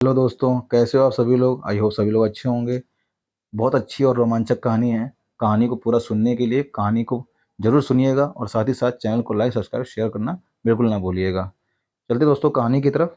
Hello दोस्तों, कैसे हो आप सभी लोग। आई होप सभी लोग अच्छे होंगे। बहुत अच्छी और रोमांचक कहानी है। कहानी को पूरा सुनने के लिए कहानी को जरूर सुनिएगा और साथ ही साथ चैनल को लाइक सब्सक्राइब शेयर करना बिल्कुल ना भूलिएगा। चलते दोस्तों कहानी की तरफ।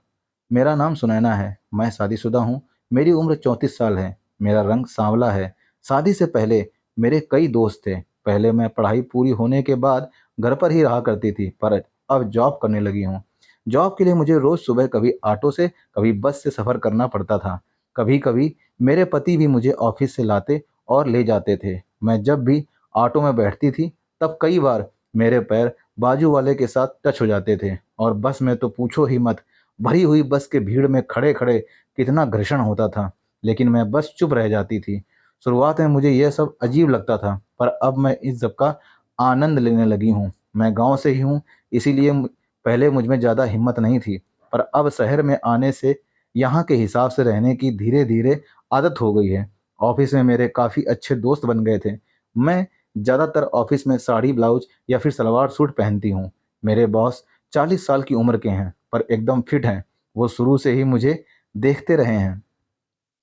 मेरा नाम सुनैना है। मैं शादीशुदा हूँ। मेरी उम्र 34 साल है। मेरा रंग सांवला है। शादी से पहले मेरे कई दोस्त थे। पहले मैं पढ़ाई पूरी होने के बाद घर पर ही रहा करती थी, पर अब जॉब करने लगी हूँ। जॉब के लिए मुझे रोज़ सुबह कभी ऑटो से कभी बस से सफ़र करना पड़ता था। कभी कभी मेरे पति भी मुझे ऑफिस से लाते और ले जाते थे। मैं जब भी ऑटो में बैठती थी तब कई बार मेरे पैर बाजू वाले के साथ टच हो जाते थे, और बस में तो पूछो ही मत। भरी हुई बस के भीड़ में खड़े खड़े कितना घर्षण होता था, लेकिन मैं बस चुप रह जाती थी। शुरुआत में मुझे यह सब अजीब लगता था, पर अब मैं इस सब का आनंद लेने लगी हूँ। मैं गांव से ही हूँ, इसीलिए पहले मुझ में ज़्यादा हिम्मत नहीं थी, पर अब शहर में आने से यहाँ के हिसाब से रहने की धीरे धीरे आदत हो गई है। ऑफिस में मेरे काफ़ी अच्छे दोस्त बन गए थे। मैं ज़्यादातर ऑफिस में साड़ी ब्लाउज या फिर सलवार सूट पहनती हूँ। मेरे बॉस 40 साल की उम्र के हैं, पर एकदम फिट हैं। वो शुरू से ही मुझे देखते रहे हैं।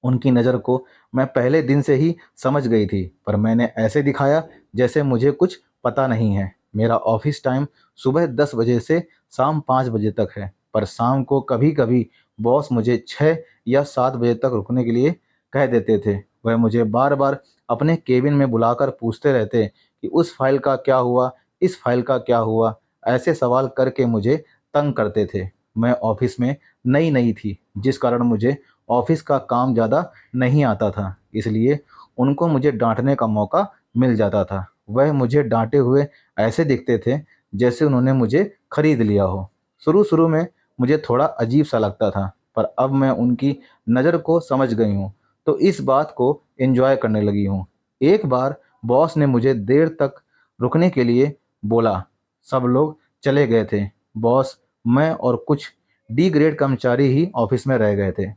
उनकी नज़र को मैं पहले दिन से ही समझ गई थी, पर मैंने ऐसे दिखाया जैसे मुझे कुछ पता नहीं है। मेरा ऑफिस टाइम सुबह 10 बजे से शाम 5 बजे तक है, पर शाम को कभी कभी बॉस मुझे 6 या 7 बजे तक रुकने के लिए कह देते थे। वह मुझे बार बार अपने केबिन में बुलाकर पूछते रहते कि उस फाइल का क्या हुआ, इस फाइल का क्या हुआ। ऐसे सवाल करके मुझे तंग करते थे। मैं ऑफिस में नई नई थी, जिस कारण मुझे ऑफिस का काम ज़्यादा नहीं आता था, इसलिए उनको मुझे डांटने का मौका मिल जाता था। वह मुझे डांटे हुए ऐसे दिखते थे जैसे उन्होंने मुझे खरीद लिया हो। शुरू शुरू में मुझे थोड़ा अजीब सा लगता था, पर अब मैं उनकी नज़र को समझ गई हूँ, तो इस बात को एंजॉय करने लगी हूँ। एक बार बॉस ने मुझे देर तक रुकने के लिए बोला। सब लोग चले गए थे। बॉस, मैं और कुछ डी ग्रेड कर्मचारी ही ऑफिस में रह गए थे।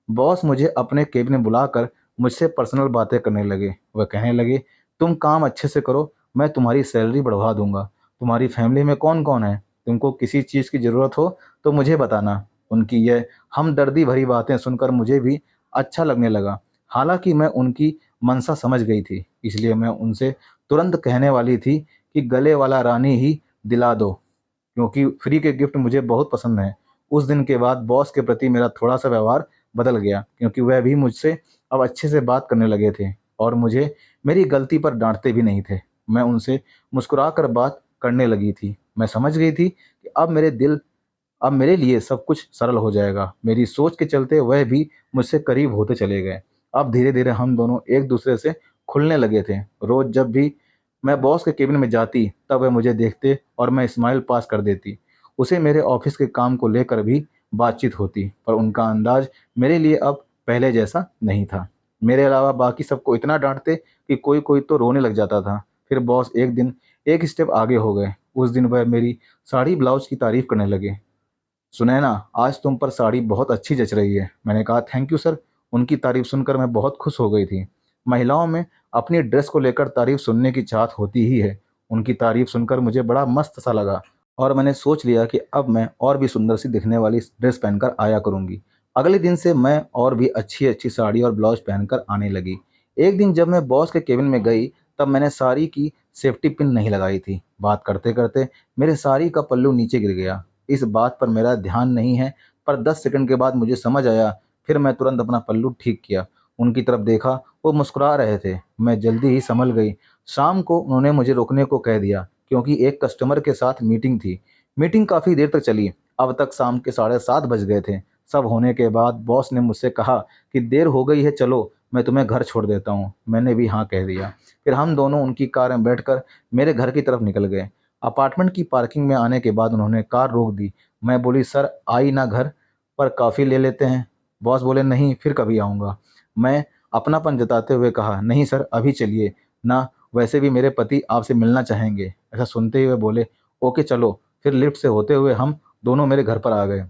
बॉस मुझे अपने केबिन में बुलाकर मुझसे पर्सनल बातें करने लगे। वह कहने लगे, तुम काम अच्छे से करो, मैं तुम्हारी सैलरी बढ़वा दूंगा। तुम्हारी फैमिली में कौन कौन है? तुमको किसी चीज़ की ज़रूरत हो तो मुझे बताना। उनकी यह हमदर्दी भरी बातें सुनकर मुझे भी अच्छा लगने लगा। हालांकि मैं उनकी मंशा समझ गई थी, इसलिए मैं उनसे तुरंत कहने वाली थी कि गले वाला रानी ही दिला दो, क्योंकि फ्री के गिफ्ट मुझे बहुत पसंद हैं। उस दिन के बाद बॉस के प्रति मेरा थोड़ा सा व्यवहार बदल गया, क्योंकि वह भी मुझसे अब अच्छे से बात करने लगे थे और मुझे मेरी गलती पर डांटते भी नहीं थे। मैं उनसे मुस्कुराकर बात करने लगी थी। मैं समझ गई थी कि अब मेरे लिए सब कुछ सरल हो जाएगा। मेरी सोच के चलते वह भी मुझसे करीब होते चले गए। अब धीरे धीरे हम दोनों एक दूसरे से खुलने लगे थे। रोज जब भी मैं बॉस के केबिन में जाती तब वह मुझे देखते और मैं स्माइल पास कर देती। उसे मेरे ऑफिस के काम को लेकर भी बातचीत होती, पर उनका अंदाज मेरे लिए अब पहले जैसा नहीं था। मेरे अलावा बाकी सबको इतना डांटते कि कोई कोई तो रोने लग जाता था। फिर बॉस एक दिन एक स्टेप आगे हो गए। उस दिन वह मेरी साड़ी ब्लाउज की तारीफ करने लगे। सुनैना, आज तुम पर साड़ी बहुत अच्छी जच रही है। मैंने कहा, थैंक यू सर। उनकी तारीफ सुनकर मैं बहुत खुश हो गई थी। महिलाओं में अपनी ड्रेस को लेकर तारीफ सुनने की चाहत होती ही है। उनकी तारीफ सुनकर मुझे बड़ा मस्त सा लगा और मैंने सोच लिया कि अब मैं और भी सुंदर सी दिखने वाली ड्रेस पहनकर आया करूंगी। अगले दिन से मैं और भी अच्छी अच्छी साड़ी और ब्लाउज पहनकर आने लगी। एक दिन जब मैं बॉस के केबिन में गई तब मैंने साड़ी की सेफ्टी पिन नहीं लगाई थी। बात करते करते मेरे साड़ी का पल्लू नीचे गिर गया। इस बात पर मेरा ध्यान नहीं है, पर 10 सेकंड के बाद मुझे समझ आया। फिर मैं तुरंत अपना पल्लू ठीक किया। उनकी तरफ देखा, वो मुस्कुरा रहे थे। मैं जल्दी ही संभल गई। शाम को उन्होंने मुझे रोकने को कह दिया, क्योंकि एक कस्टमर के साथ मीटिंग थी। मीटिंग काफ़ी देर तक चली। अब तक शाम के 7:30 बज गए थे। सब होने के बाद बॉस ने मुझसे कहा कि देर हो गई है, चलो मैं तुम्हें घर छोड़ देता हूँ। मैंने भी हाँ कह दिया। फिर हम दोनों उनकी कार में बैठकर मेरे घर की तरफ निकल गए। अपार्टमेंट की पार्किंग में आने के बाद उन्होंने कार रोक दी। मैं बोली, सर आई ना घर पर कॉफ़ी ले लेते हैं। बॉस बोले, नहीं, फिर कभी आऊँगा। मैं अपनापन जताते हुए कहा, नहीं सर, अभी चलिए ना, वैसे भी मेरे पति आपसे मिलना चाहेंगे। ऐसा सुनते ही वे बोले, ओके चलो। फिर लिफ्ट से होते हुए हम दोनों मेरे घर पर आ गए।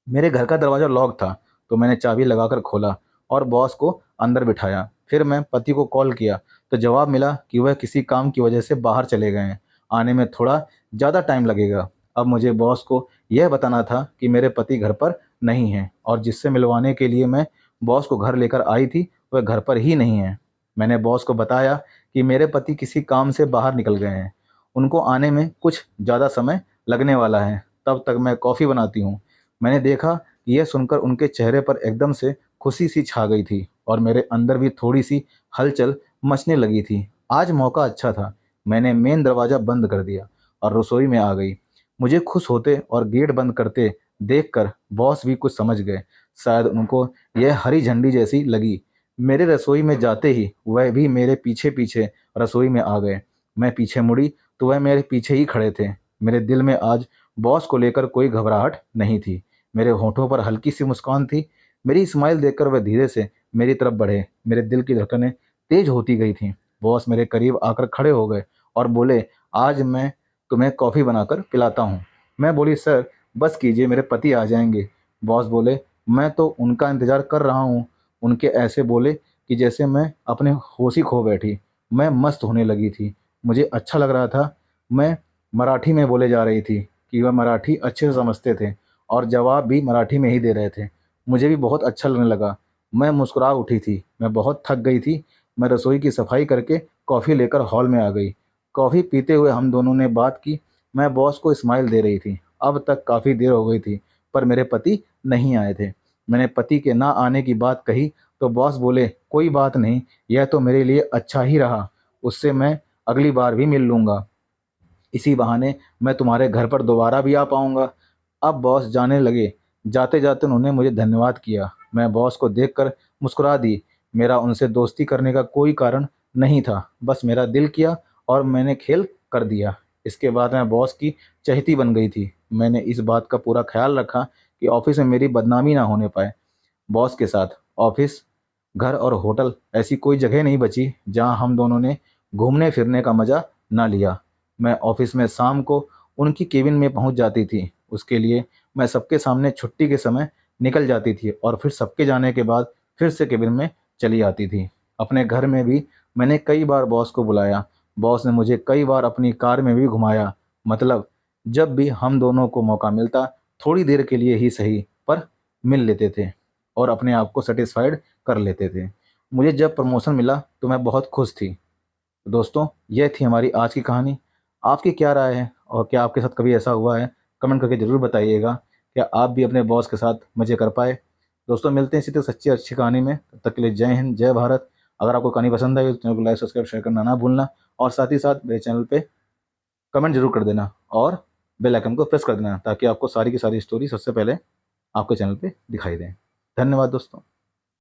मेरे घर का दरवाज़ा लॉक था, तो मैंने चाबी लगाकर खोला और बॉस को अंदर बिठाया। फिर मैं पति को कॉल किया तो जवाब मिला कि वह किसी काम की वजह से बाहर चले गए हैं। आने में थोड़ा ज़्यादा टाइम लगेगा। अब मुझे बॉस को यह बताना था कि मेरे पति घर पर नहीं है और जिससे मिलवाने के लिए मैं बॉस को घर लेकर आई थी वह घर पर ही नहीं है। मैंने बॉस को बताया कि मेरे पति किसी काम से बाहर निकल गए हैं, उनको आने में कुछ ज़्यादा समय लगने वाला है, तब तक मैं कॉफ़ी बनाती हूँ। मैंने देखा, यह सुनकर उनके चेहरे पर एकदम से खुशी सी छा गई थी और मेरे अंदर भी थोड़ी सी हलचल मचने लगी थी। आज मौका अच्छा था। मैंने मेन दरवाज़ा बंद कर दिया और रसोई में आ गई। मुझे खुश होते और गेट बंद करते देखकर बॉस भी कुछ समझ गए। शायद उनको यह हरी झंडी जैसी लगी। मेरे रसोई में जाते ही वह भी मेरे पीछे पीछे रसोई में आ गए। मैं पीछे मुड़ी तो वह मेरे पीछे ही खड़े थे। मेरे दिल में आज बॉस को लेकर कोई घबराहट नहीं थी। मेरे होठों पर हल्की सी मुस्कान थी। मेरी स्माइल देखकर वह धीरे से मेरी तरफ बढ़े। मेरे दिल की धड़कनें तेज होती गई थीं। बॉस मेरे करीब आकर खड़े हो गए और बोले, आज मैं तुम्हें कॉफ़ी बनाकर पिलाता हूँ। मैं बोली, सर बस कीजिए, मेरे पति आ जाएंगे। बॉस बोले, मैं तो उनका इंतज़ार कर रहा हूँ। उनके ऐसे बोले कि जैसे मैं अपने होश ही खो बैठी। मैं मस्त होने लगी थी। मुझे अच्छा लग रहा था। मैं मराठी में बोले जा रही थी कि वह मराठी अच्छे से समझते थे और जवाब भी मराठी में ही दे रहे थे। मुझे भी बहुत अच्छा लगने लगा। मैं मुस्कुरा उठी थी। मैं बहुत थक गई थी। मैं रसोई की सफाई करके कॉफ़ी लेकर हॉल में आ गई। कॉफ़ी पीते हुए हम दोनों ने बात की। मैं बॉस को स्माइल दे रही थी। अब तक काफ़ी देर हो गई थी पर मेरे पति नहीं आए थे। मैंने पति के ना आने की बात कही तो बॉस बोले, कोई बात नहीं, यह तो मेरे लिए अच्छा ही रहा। उससे मैं अगली बार भी मिल लूँगा। इसी बहाने मैं तुम्हारे घर पर दोबारा भी आ पाऊँगा। अब बॉस जाने लगे। जाते जाते उन्होंने मुझे धन्यवाद किया। मैं बॉस को देखकर मुस्कुरा दी। मेरा उनसे दोस्ती करने का कोई कारण नहीं था, बस मेरा दिल किया और मैंने खेल कर दिया। इसके बाद मैं बॉस की चहेती बन गई थी। मैंने इस बात का पूरा ख्याल रखा कि ऑफिस में मेरी बदनामी ना होने पाए। बॉस के साथ ऑफिस, घर और होटल ऐसी कोई जगह नहीं बची जहां हम दोनों ने घूमने फिरने का मज़ा ना लिया। मैं ऑफिस में शाम को उनकी केबिन में पहुंच जाती थी। उसके लिए मैं सबके सामने छुट्टी के समय निकल जाती थी और फिर सबके जाने के बाद फिर से केबिन में चली आती थी। अपने घर में भी मैंने कई बार बॉस को बुलाया। बॉस ने मुझे कई बार अपनी कार में भी घुमाया। मतलब जब भी हम दोनों को मौका मिलता, थोड़ी देर के लिए ही सही पर मिल लेते थे और अपने आप को सेटिस्फाइड कर लेते थे। मुझे जब प्रमोशन मिला तो मैं बहुत खुश थी। तो दोस्तों, यह थी हमारी आज की कहानी। आपकी क्या राय है और क्या आपके साथ कभी ऐसा हुआ है? कमेंट करके ज़रूर बताइएगा। क्या आप भी अपने बॉस के साथ मज़े कर पाए? दोस्तों, मिलते हैं इसी तरह सच्ची अच्छी कहानी में। तब तक के लिए जय हिंद, जय भारत। अगर आपको कहानी पसंद आई तो चैनल को लाइक सब्सक्राइब शेयर करना ना भूलना और साथ ही साथ मेरे चैनल पे कमेंट जरूर कर देना और बेल आइकन को प्रेस कर देना ताकि आपको सारी की सारी स्टोरी सबसे पहले आपके चैनल पे दिखाई दें। धन्यवाद दोस्तों।